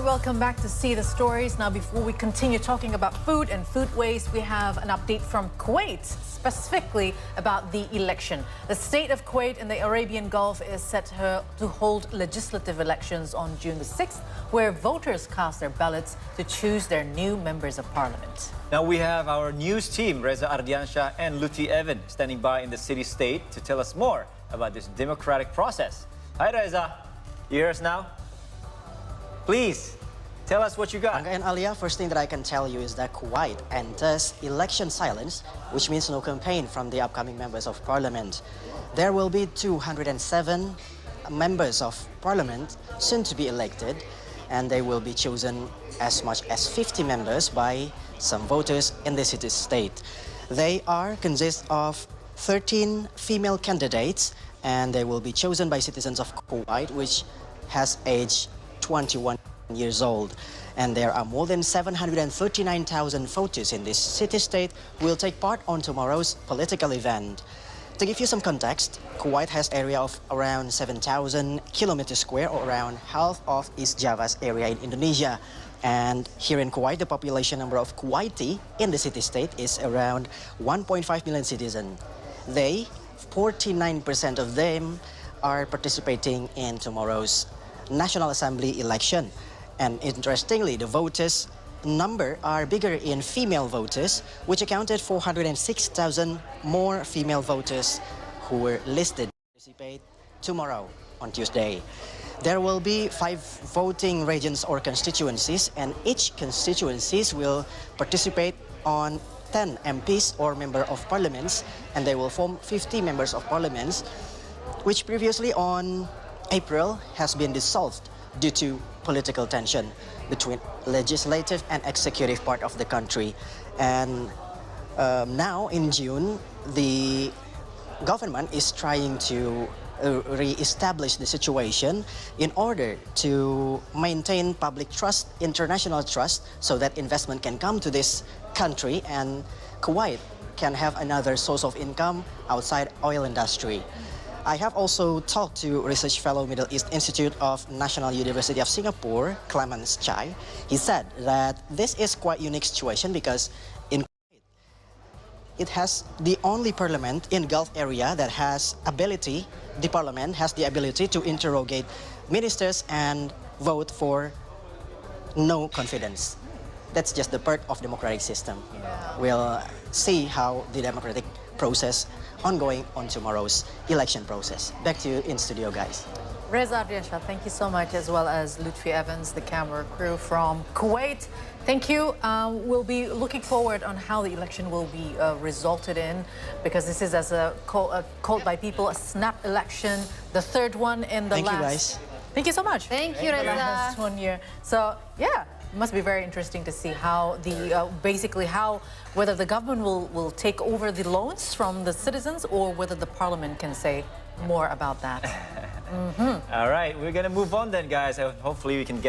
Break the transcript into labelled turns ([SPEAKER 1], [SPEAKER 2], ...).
[SPEAKER 1] and welcome back to See the Stories. Now, before we continue talking about food and food waste, we have an update from Kuwait, specifically about the election. The state of Kuwait in the Arabian Gulf is set to hold legislative elections on June the 6th, where voters cast their ballots to choose their new members of parliament.
[SPEAKER 2] Now we have our news team, Reza Ardiansha and Luthi Evan, standing by in the city-state to tell us more about this democratic process. Hi, Reza. You hear us now? Please, tell us what you got.
[SPEAKER 3] Angga and Alia, first thing that I can tell you is that Kuwait enters election silence, which means no campaign from the upcoming members of parliament. There will be 207 members of parliament soon to be elected, and they will be chosen as much as 50 members by some voters in the city-state. They consist of 13 female candidates, and they will be chosen by citizens of Kuwait, which has age 21 years old. And there are more than 739,000 voters in this city-state who will take part on tomorrow's political event. To give you some context, Kuwait has an area of around 7,000 kilometers square, or around half of East Java's area in Indonesia. And here in Kuwait, the population number of Kuwaiti in the city-state is around 1.5 million citizens. 49% of them are participating in tomorrow's National Assembly election. And interestingly, the voters number are bigger in female voters, which accounted for 406,000 more female voters who were listed to participate tomorrow on Tuesday. There will be 5 voting regions or constituencies, and each constituencies will participate on 10 MPs or member of parliaments, and they will form 50 members of parliaments, which previously on April has been dissolved due to political tension between legislative and executive part of the country. And now in June, the government is trying to re-establish the situation in order to maintain public trust, international trust, so that investment can come to this country and Kuwait can have another source of income outside oil industry. I have also talked to research fellow Middle East Institute of National University of Singapore, Clemens Chai. He said that this is quite unique situation because in Kuwait, it has the only parliament in Gulf area that has ability, the parliament has the ability to interrogate ministers and vote for no confidence. That's just the part of democratic system.
[SPEAKER 1] Yeah.
[SPEAKER 3] We'll see how the democratic process ongoing on tomorrow's election process. Back to you in studio, guys.
[SPEAKER 1] Reza Ardiansha, thank you so much, as well as Lutfi Evans, the camera crew from Kuwait. Thank you. We'll be looking forward on how the election will be resulted in, because this is, as called by people, a snap election, the third one in the
[SPEAKER 3] Thank
[SPEAKER 1] last.
[SPEAKER 3] you, guys.
[SPEAKER 1] Thank you so much.
[SPEAKER 4] Thank you, Reza.
[SPEAKER 1] Last 1 year. So yeah, it must be very interesting to see how the whether the government will take over the loans from the citizens, or whether the parliament can say more about that.
[SPEAKER 2] All right, we're gonna move on then, guys. Hopefully we can get